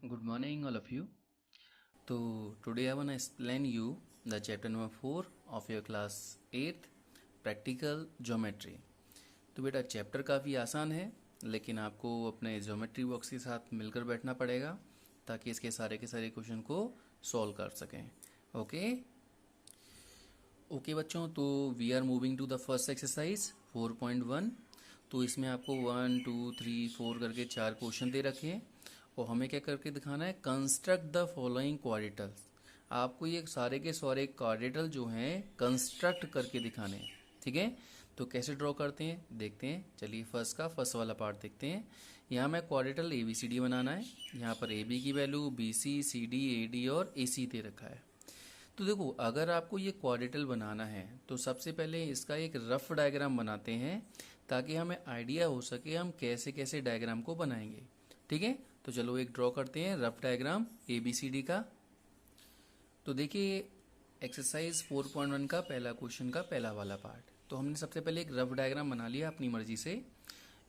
Good morning, all of you. So today I wanna explain you the chapter number 4 of your class 8th practical geometry. तो बेटा chapter काफ़ी आसान है, लेकिन आपको अपने ज्योमेट्री बॉक्स के साथ मिलकर बैठना पड़ेगा ताकि इसके सारे के सारे क्वेश्चन को सॉल्व कर सकें. ओके बच्चों, तो we are moving to the first exercise 4.1. तो इसमें आपको 1 2 3 4 करके 4 क्वेश्चन दे रखे हैं और हमें क्या करके दिखाना है, कंस्ट्रक्ट द फॉलोइंग क्वाड्रेटल्स. आपको ये सारे के सारे क्वाड्रेटल जो हैं कंस्ट्रक्ट करके दिखाने हैं. ठीक है, तो कैसे ड्रॉ करते हैं देखते हैं. चलिए फर्स्ट वाला पार्ट देखते हैं. यहाँ मैं quadrilateral A B C D बनाना है. यहाँ पर ए बी की value B C C D A D और ए सी दे रखा है. तो देखो, अगर आपको ये क्वाड्रेटल बनाना है तो सबसे पहले इसका एक रफ डायग्राम बनाते हैं ताकि हमें आइडिया हो सके हम कैसे कैसे डायग्राम को बनाएंगे. ठीक है, तो चलो एक ड्रॉ करते हैं rough diagram A B C D का. तो देखिए एक्सरसाइज 4.1 का पहला क्वेश्चन का पहला वाला पार्ट. तो हमने सबसे पहले एक रफ डायग्राम बना लिया अपनी मर्जी से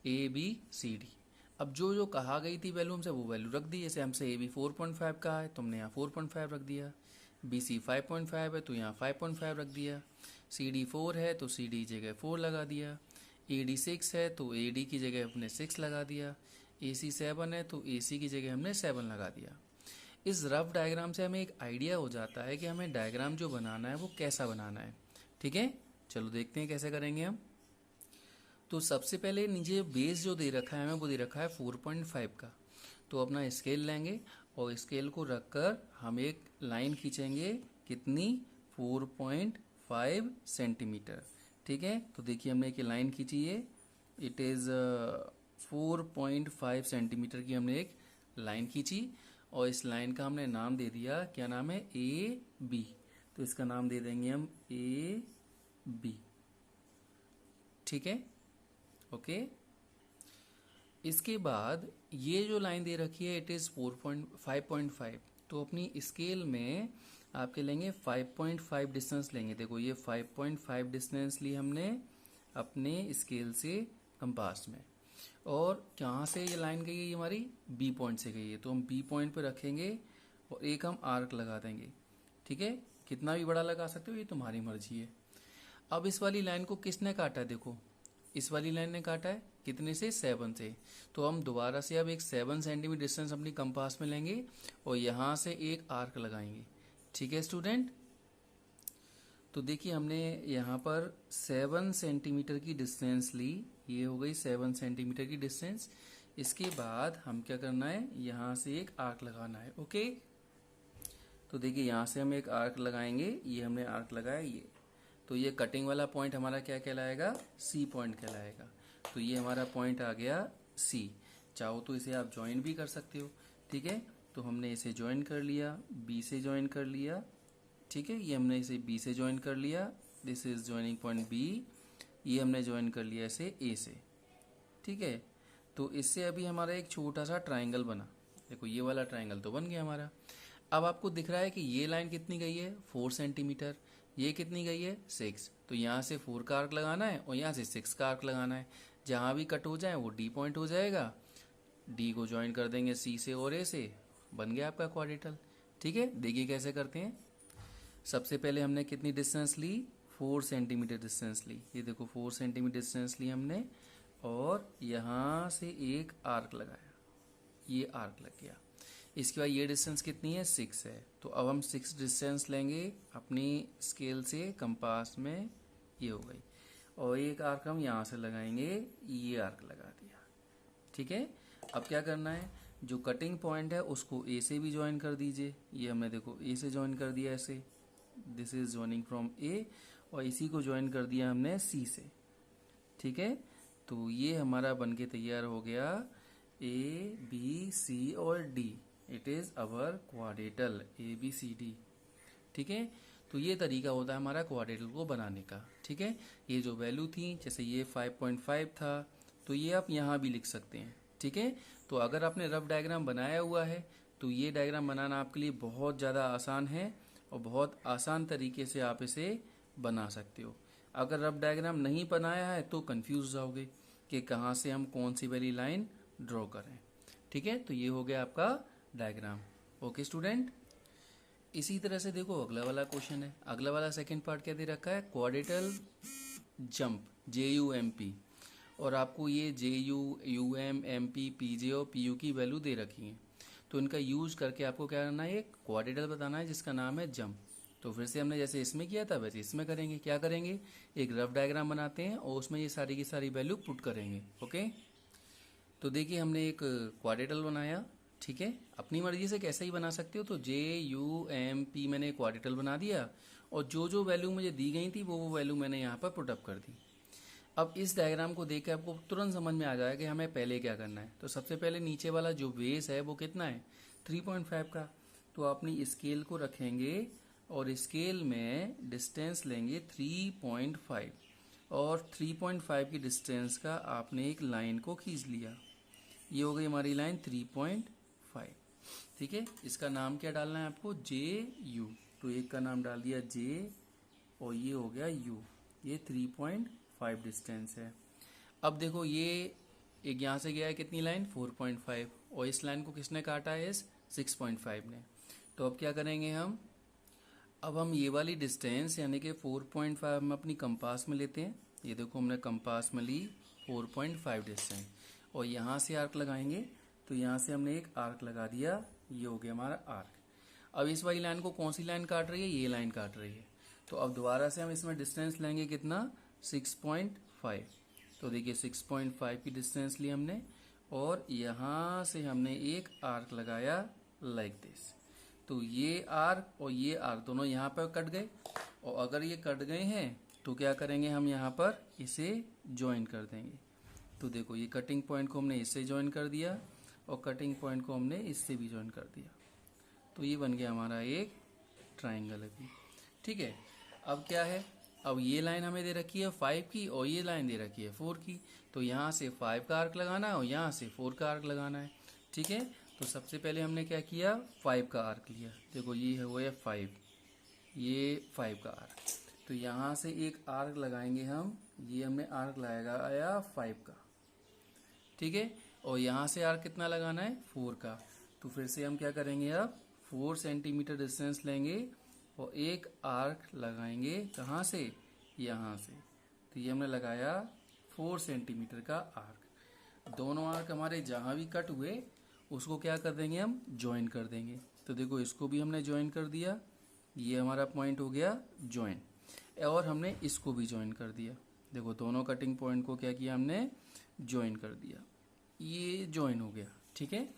ए बी सी डी. अब जो जो कहा गई थी वैल्यू हमसे वो वैल्यू रख दी. जैसे हमसे ए बी 4.5 का है तो हमने यहाँ 4.5 रख दिया. बी सी 5.5 है तो यहाँ 5.5 रख दिया. सी डी 4 है तो सी डी जगह 4 लगा दिया. ए डी 6 है तो ए डी की जगह हमने 6 लगा दिया. ए सी 7 है तो ए सी की जगह हमने 7 लगा दिया. इस रफ डायग्राम से हमें एक आइडिया हो जाता है कि हमें डायग्राम जो बनाना है वो कैसा बनाना है. ठीक है, चलो देखते हैं कैसे करेंगे हम. तो सबसे पहले नीचे बेस जो दे रखा है हमें वो दे रखा है 4.5 का. तो अपना स्केल लेंगे और स्केल को रखकर हम एक लाइन खींचेंगे. कितनी? 4.5 सेंटीमीटर. ठीक है, तो देखिए हमने एक लाइन खींची है. इट इज़ 4.5 सेंटीमीटर की हमने एक लाइन खींची और इस लाइन का हमने नाम दे दिया. क्या नाम है? A B. तो इसका नाम दे देंगे हम ए बी. ठीक है, ओके. इसके बाद ये जो लाइन दे रखी है इट इज़ 5.5. तो अपनी स्केल में आपके लेंगे 5.5 डिस्टेंस लेंगे. देखो ये 5.5 डिस्टेंस ली हमने अपने स्केल से कंपास में. और कहाँ से ये लाइन गई है? ये हमारी बी पॉइंट से गई है. तो हम बी पॉइंट पे रखेंगे और एक हम आर्क लगा देंगे. ठीक है, कितना भी बड़ा लगा सकते हो, ये तुम्हारी मर्जी है. अब इस वाली लाइन को किसने काटा है? देखो इस वाली लाइन ने काटा है. कितने से? 7 से. तो हम दोबारा से अब एक 7 सेंटीमीटर डिस्टेंस अपनी कंपास में लेंगे और यहाँ से एक आर्क लगाएंगे. ठीक है स्टूडेंट, तो देखिए हमने यहाँ पर 7 सेंटीमीटर की डिस्टेंस ली. ये हो गई 7 सेंटीमीटर की डिस्टेंस. इसके बाद हम क्या करना है, यहाँ से एक आर्क लगाना है. ओके, तो देखिए यहाँ से हम एक आर्क लगाएंगे. ये हमने आर्क लगाया ये. तो ये कटिंग वाला पॉइंट हमारा क्या कहलाएगा? सी पॉइंट कहलाएगा. तो ये हमारा पॉइंट आ गया सी. चाहो तो इसे आप ज्वाइन भी कर सकते हो. ठीक है, तो हमने इसे ज्वाइन कर लिया, बी से ज्वाइन कर लिया. ठीक है, ये हमने इसे बी से ज्वाइन कर लिया. This is joining point B. ये हमने ज्वाइन कर लिया इसे ए से. ठीक है, तो इससे अभी हमारा एक छोटा सा ट्राइंगल बना. देखो ये वाला ट्राइंगल तो बन गया हमारा. अब आपको दिख रहा है कि ये लाइन कितनी गई है? 4 सेंटीमीटर. ये कितनी गई है? 6. तो यहाँ से 4 का आर्क लगाना है और यहाँ से 6 का आर्क लगाना है. जहाँ भी कट हो जाए वो डी पॉइंट हो जाएगा. डी को ज्वाइन कर देंगे सी से और ए से. बन गया आपका क्वाड्रेटल. ठीक है, देखिए कैसे करते हैं. सबसे पहले हमने कितनी डिस्टेंस ली? 4 सेंटीमीटर डिस्टेंस ली. ये देखो 4 सेंटीमीटर डिस्टेंस ली हमने और यहाँ से एक आर्क लगाया. ये आर्क लग गया. इसके बाद ये डिस्टेंस कितनी है? 6 है. तो अब हम 6 डिस्टेंस लेंगे अपनी स्केल से कंपास में. ये हो गई. और एक आर्क हम यहाँ से लगाएंगे. ये आर्क लगा दिया. ठीक है, अब क्या करना है, जो कटिंग पॉइंट है उसको ए से भी ज्वाइन कर दीजिए. ये हमने देखो ए से ज्वाइन कर दिया ऐसे. दिस इज ज्वाइनिंग फ्रॉम ए. और इसी को ज्वाइन कर दिया हमने सी से. ठीक है, तो ये हमारा बनके तैयार हो गया ए बी सी और D. It is our quadrilateral A B C D. ठीक है, तो ये तरीका होता है हमारा क्वाड्रेटल को बनाने का. ठीक है, ये जो वैल्यू थी जैसे ये 5.5 था तो ये आप यहाँ भी लिख सकते हैं. ठीक है, तो अगर आपने रफ डायग्राम बनाया हुआ है तो ये डायग्राम बनाना आपके लिए बहुत ज़्यादा आसान है और बहुत आसान तरीके से आप इसे बना सकते हो. अगर रफ डायग्राम नहीं बनाया है तो कंफ्यूज जाओगे कि कहाँ से हम कौन सी वाली लाइन ड्रॉ करें. ठीक है, तो ये हो गया आपका डायग्राम। ओके स्टूडेंट, इसी तरह से देखो अगला वाला क्वेश्चन है। अगला वाला सेकंड पार्ट क्या दे रखा है, क्वाड्रेटल जंप JUMP, और आपको ये JU UM MP PJ और PU की वैल्यू दे रखी है। तो इनका यूज करके आपको क्या करना है, एक क्वाड्रेटल बताना है जिसका नाम है जंप। तो फिर से हमने जैसे इसमें किया था वैसे इसमें करेंगे। क्या करेंगे, एक रफ डायग्राम बनाते हैं और उसमें ये सारी की सारी वैल्यू पुट करेंगे। ओके, तो देखिए हमने एक क्वाड्रेटल बनाया, ठीक है। अपनी मर्जी से कैसे ही बना सकते हो। तो JUMP मैंने क्वाड्रेटल बना दिया और जो जो वैल्यू मुझे दी गई थी वो वैल्यू मैंने यहाँ पर पुटअप कर दी। अब इस डायग्राम को देख के आपको तुरंत समझ में आ जाएगा कि हमें पहले क्या करना है। तो सबसे पहले नीचे वाला जो बेस है वो कितना है, 3.5 का। तो अपनी स्केल को रखेंगे और स्केल में डिस्टेंस लेंगे 3.5 और 3.5 की डिस्टेंस का आपने एक लाइन को खींच लिया। ये हो गई हमारी लाइन 3.5, ठीक है। इसका नाम क्या डालना है आपको, JU। तो एक का नाम डाल दिया J और ये हो गया U। ये 3.5 डिस्टेंस है। अब देखो ये एक यहाँ से गया है कितनी लाइन, 4.5, और इस लाइन को किसने काटा है, इस 6.5 ने। तो अब क्या करेंगे हम, अब हम ये वाली डिस्टेंस यानी कि 4.5 हम अपनी कंपास में लेते हैं। ये देखो हमने कंपास में ली 4.5 डिस्टेंस और यहाँ से आर्क लगाएंगे। तो यहाँ से हमने एक आर्क लगा दिया, ये हो गया हमारा आर्क। अब इस वाली लाइन को कौन सी लाइन काट रही है, ये लाइन काट रही है। तो अब दोबारा से हम इसमें डिस्टेंस लेंगे कितना, 6.5। तो देखिए 6.5 की डिस्टेंस ली हमने और यहाँ से हमने एक आर्क लगाया लाइक दिस। तो ये आर्क और ये आर्क दोनों यहाँ पर कट गए, और अगर ये कट गए हैं तो क्या करेंगे हम यहाँ पर इसे ज्वाइन कर देंगे। तो देखो ये कटिंग पॉइंट को हमने इससे ज्वाइन कर दिया और कटिंग पॉइंट को हमने इससे भी ज्वाइन कर दिया। तो ये बन गया हमारा एक ट्राइंगल अभी, ठीक है। अब क्या है, अब ये लाइन हमें दे रखी है 5 की और ये लाइन दे रखी है 4 की। तो यहाँ से 5 का आर्क लगाना है और यहाँ से 4 का आर्क लगाना है, ठीक है। तो सबसे पहले हमने क्या किया, 5 का आर्क लिया। देखो ये है वो है 5, ये 5 का आर्क। तो यहाँ से एक आर्क लगाएंगे हम, ये हमने आर्क लगाया 5 का, ठीक है। और यहाँ से आर्क कितना लगाना है, 4 का। तो फिर से हम क्या करेंगे, अब 4 सेंटीमीटर डिस्टेंस लेंगे और एक आर्क लगाएंगे, कहाँ से, यहाँ से। तो ये हमने लगाया 4 सेंटीमीटर का आर्क। दोनों आर्क हमारे जहाँ भी कट हुए उसको क्या कर देंगे, हम ज्वाइन कर देंगे। तो देखो इसको भी हमने ज्वाइन कर दिया, ये हमारा पॉइंट हो गया ज्वाइन, और हमने इसको भी ज्वाइन कर दिया। देखो दोनों कटिंग पॉइंट को क्या किया हमने, ज्वाइन कर दिया, ये ज्वाइन हो गया, ठीक है।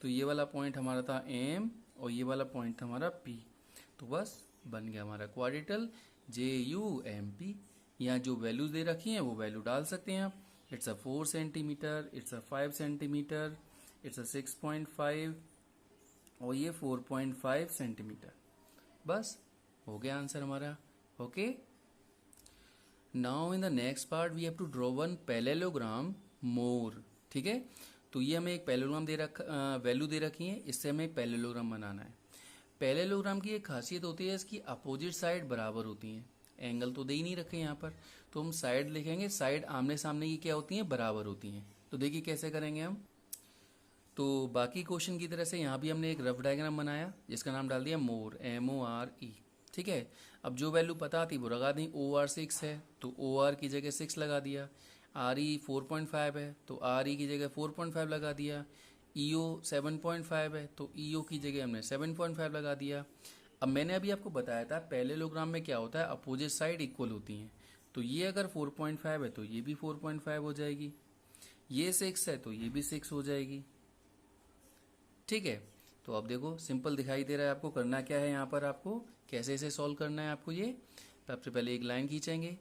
तो ये वाला पॉइंट हमारा था M और ये वाला पॉइंट था हमारा P। तो बस बन गया हमारा क्वाड्रेटल JUMP। यहाँ जो वैल्यूज दे रखी हैं वो वैल्यू डाल सकते हैं आप। It's a 4 centimetre, it's a 5 centimetre, it's a 6.5 और ये 4.5 सेंटीमीटर। बस हो गया आंसर हमारा। Okay, now in the next part we have to draw one parallelogram more, ठीक है। तो ये हमें एक पैरेललोग्राम दे रखा, वैल्यू दे रखी है, इससे हमें पैरेललोग्राम बनाना है। पैरेललोग्राम की एक खासियत होती है इसकी अपोजिट साइड बराबर होती हैं। एंगल तो दे ही नहीं रखे यहाँ पर, तो हम साइड लिखेंगे, साइड आमने सामने की क्या होती हैं, बराबर होती हैं। तो देखिए कैसे करेंगे हम। तो बाकी क्वेश्चन की तरह से यहाँ भी हमने एक रफ डायग्राम बनाया जिसका नाम डाल दिया मोर, MORE, ठीक है। अब जो वैल्यू पता थी वो लगा दी। OR 6 है तो OR की जगह 6 लगा दिया। RE 4.5 है तो RE की जगह 4.5 लगा दिया। EO 7.5 है तो EO की जगह हमने 7.5 लगा दिया। अब मैंने अभी आपको बताया था पैरेललोग्राम में क्या होता है, अपोजिट साइड इक्वल होती हैं। तो ये अगर 4.5 है तो ये भी 4.5 हो जाएगी, ये 6 है तो ये भी 6 हो जाएगी, ठीक है। तो अब देखो सिंपल दिखाई दे रहा है आपको। करना क्या है यहाँ पर, आपको कैसे इसे सॉल्व करना है आपको। ये सबसे पहले एक लाइन खींचेंगे,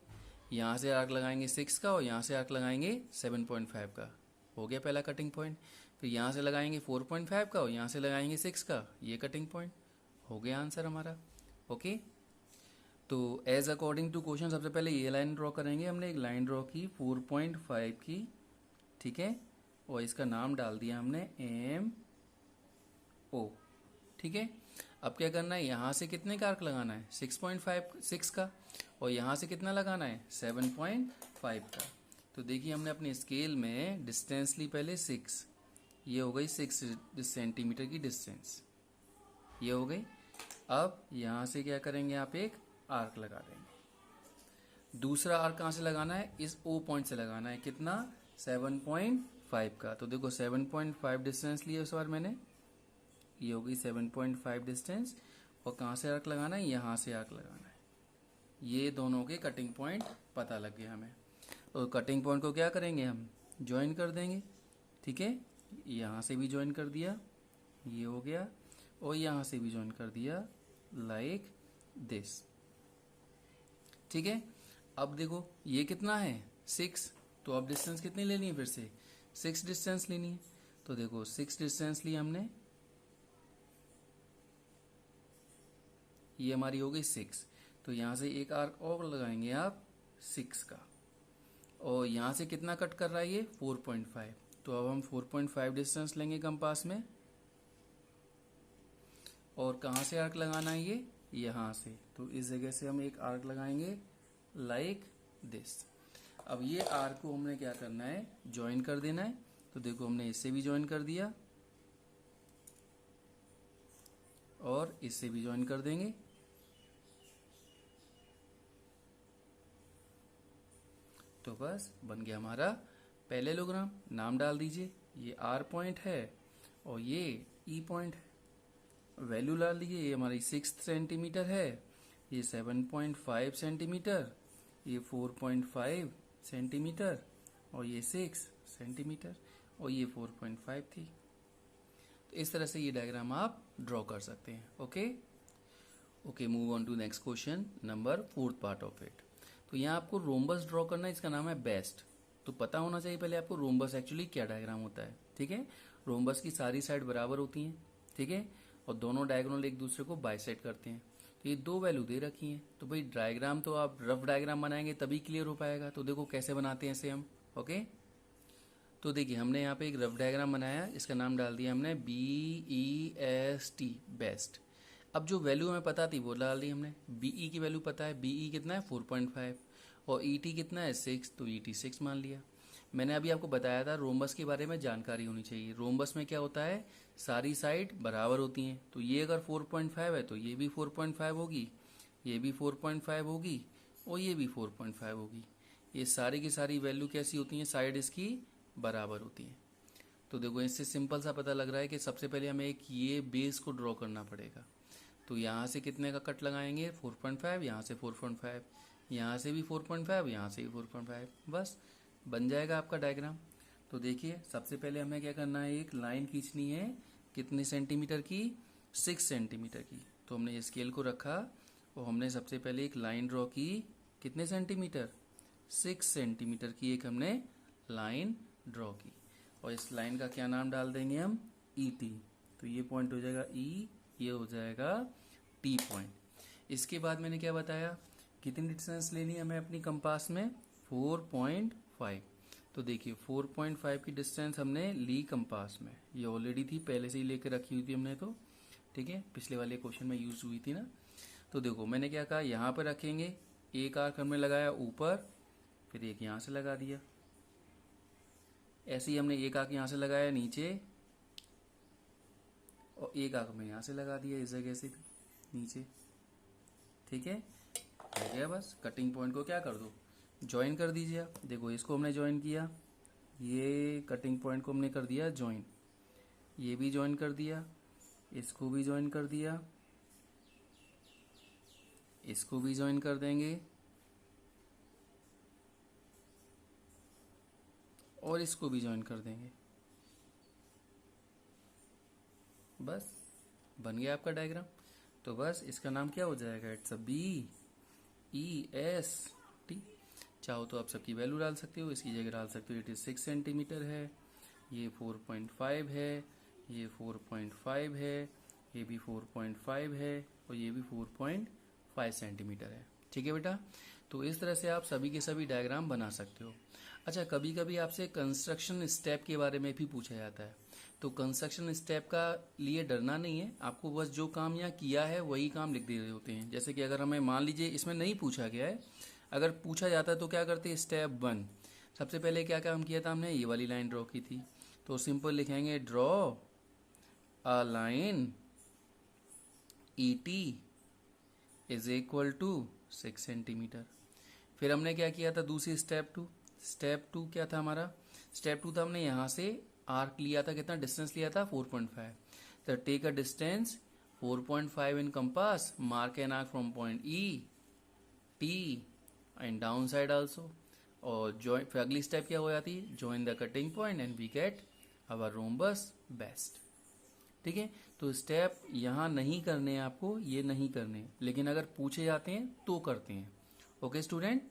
यहाँ से आर्क लगाएंगे 6 का और यहाँ से आर्क लगाएंगे 7.5 का, हो गया पहला कटिंग पॉइंट। फिर यहाँ से लगाएंगे 4.5 का और यहाँ से लगाएंगे 6 का, ये कटिंग पॉइंट, हो गया आंसर हमारा। ओके, तो एज अकॉर्डिंग टू क्वेश्चन सबसे पहले ये लाइन ड्रॉ करेंगे। हमने एक लाइन ड्रॉ की 4.5 की, ठीक है, और इसका नाम डाल दिया हमने MO, ठीक है। अब क्या करना है, यहाँ से कितने का आर्क लगाना है, 6 का, और यहाँ से कितना लगाना है, 7.5 का। तो देखिए हमने अपने स्केल में डिस्टेंस ली पहले 6, ये हो गई 6 सेंटीमीटर की डिस्टेंस, ये हो गई। अब यहाँ से क्या करेंगे, आप एक आर्क लगा देंगे। दूसरा आर्क कहाँ से लगाना है, इस O पॉइंट से लगाना है, कितना 7.5 का। तो देखो 7.5 डिस्टेंस लिया इस बार मैंने, ये हो गई 7.5 डिस्टेंस। और कहाँ से आर्क लगाना है, यहाँ से आर्क लगाना है। ये दोनों के कटिंग पॉइंट पता लग गया हमें। तो कटिंग पॉइंट को क्या करेंगे, हम ज्वाइन कर देंगे। ठीक है, यहाँ से भी ज्वाइन कर दिया, ये हो गया। और यहाँ से भी ज्वाइन कर दिया, लाइक दिस। ठीक है, अब देखो ये कितना है 6, तो अब डिस्टेंस कितनी लेनी है, फिर से 6 डिस्टेंस लेनी है। तो देखो 6 डिस्टेंस ली हमने, ये हमारी हो गई 6। तो यहाँ से एक आर्क और लगाएंगे आप 6 का। और यहाँ से कितना कट कर रहा है ये 4.5। तो अब हम 4.5 डिस्टेंस लेंगे कंपास में। और कहाँ से आर्क लगाना है ये, यहाँ से। तो इस जगह से हम एक आर्क लगाएंगे लाइक दिस। अब ये आर्क को हमने क्या करना है, ज्वाइन कर देना है। तो देखो हमने इससे भी ज्वाइन कर दिया और इससे भी ज्वाइन कर देंगे। तो बस बन गया हमारा पैरेललोग्राम। नाम डाल दीजिए, ये R पॉइंट है और ये E पॉइंट है। वैल्यू डाल दीजिए, ये हमारी 6 सेंटीमीटर है, ये 7.5 सेंटीमीटर, ये 4.5 सेंटीमीटर और ये 6 सेंटीमीटर और ये 4.5 थी। तो इस तरह से ये डायग्राम आप ड्रॉ कर सकते हैं। Okay, move on to next question, number 4th part of it. तो यहाँ आपको रोम्बस ड्रॉ करना है, इसका नाम है बेस्ट। तो पता होना चाहिए पहले आपको रोम्बस एक्चुअली क्या डायग्राम होता है। ठीक है, रोम्बस की सारी साइड बराबर होती हैं। ठीक है, और दोनों डायगोनल एक दूसरे को बाइसेक्ट करते हैं। तो ये 2 वैल्यू दे रखी हैं। तो भाई डायग्राम तो आप रफ डायग्राम बनाएंगे तभी क्लियर हो पाएगा। तो देखो कैसे बनाते हैं इसे हम। ओके, तो देखिए हमने यहाँ पे एक रफ डायग्राम बनाया, इसका नाम डाल दिया हमने BEST, बेस्ट। अब जो वैल्यू हमें पता थी वो डाल दी हमने। BE की वैल्यू पता है, BE कितना है 4.5 और ET कितना है 6, तो ET 6 मान लिया। मैंने अभी आपको बताया था रोम्बस के बारे में जानकारी होनी चाहिए। रोम्बस में क्या होता है, सारी साइड बराबर होती हैं। तो ये अगर 4.5 है तो ये भी 4.5 होगी, ये भी 4.5 होगी और ये भी 4.5 होगी। ये सारी की सारी वैल्यू कैसी होती हैं, साइड इसकी बराबर होती हैं। तो देखो इससे सिंपल सा पता लग रहा है कि सबसे पहले हमें एक ये बेस को ड्रॉ करना पड़ेगा। तो यहाँ से कितने का कट लगाएंगे 4.5, यहाँ से 4.5, यहाँ से भी 4.5, यहाँ से भी 4.5, बस बन जाएगा आपका डायग्राम। तो देखिए सबसे पहले हमें क्या करना है, एक लाइन खींचनी है कितने सेंटीमीटर की, 6 सेंटीमीटर की। तो हमने स्केल को रखा और हमने सबसे पहले एक लाइन ड्रॉ की, कितने सेंटीमीटर, 6 सेंटीमीटर की एक हमने लाइन ड्रॉ की। और इस लाइन का क्या नाम डाल देंगे हम, ET। तो ये पॉइंट हो जाएगा E, ये हो जाएगा T पॉइंट। इसके बाद मैंने क्या बताया, कितनी डिस्टेंस लेनी है हमें अपनी कंपास में, 4.5। तो देखिए 4.5 की डिस्टेंस हमने ली कंपास में, ये ऑलरेडी थी, पहले से ही लेकर रखी हुई थी हमने। तो ठीक है, पिछले वाले क्वेश्चन में यूज हुई थी ना। तो देखो मैंने क्या कहा, यहाँ पर रखेंगे, एक आर्क हमने लगाया ऊपर, फिर एक यहाँ से लगा दिया। ऐसे ही हमने एक आर्क यहाँ से लगाया नीचे और एक आर्क में यहाँ से लगा दिया इस जगह से नीचे। ठीक है, हो गया। बस कटिंग पॉइंट को क्या कर दो, ज्वाइन कर दीजिए आप। देखो इसको हमने ज्वाइन किया, ये कटिंग पॉइंट को हमने कर दिया ज्वाइन, ये भी ज्वाइन कर दिया, इसको भी ज्वाइन कर दिया, इसको भी ज्वाइन कर देंगे और इसको भी ज्वाइन कर देंगे। बस बन गया आपका डायग्राम। तो बस इसका नाम क्या हो जाएगा, इट्स अ BEST। चाहो तो आप सबकी वैल्यू डाल सकते हो, इसकी जगह डाल सकते हो, इट इज 6 सेंटीमीटर है, ये 4.5 है, ये 4.5 है, ये भी 4.5 है और ये भी 4.5 सेंटीमीटर है। ठीक है बेटा, तो इस तरह से आप सभी के सभी डायग्राम बना सकते हो। अच्छा, कभी कभी आपसे कंस्ट्रक्शन स्टेप के बारे में भी पूछा जाता है। तो कंस्ट्रक्शन स्टेप का लिए डरना नहीं है, आपको बस जो काम यहाँ किया है वही काम लिख दे रहे होते हैं। जैसे कि अगर हमें मान लीजिए इसमें नहीं पूछा गया है, अगर पूछा जाता है तो क्या करते हैं, स्टेप 1 सबसे पहले क्या काम किया था हमने, ये वाली लाइन ड्रॉ की थी। तो सिंपल लिखेंगे draw a line ET is equal to 6 centimetre. फिर हमने क्या किया था दूसरी स्टेप टू क्या था हमारा? स्टेप टू था हमने यहाँ से आर्क लिया था, कितना डिस्टेंस लिया था 4.5। तो take a distance 4.5 in compass, mark an arc from point E T and down side also. और जॉइन, फिर अगली स्टेप क्या हो जाती? Join the cutting point and we get our rhombus best. ठीक है, तो स्टेप यहाँ नहीं करने हैं आपको, ये नहीं करने, लेकिन अगर पूछे जाते हैं तो करते हैं। Okay student,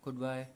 good bye.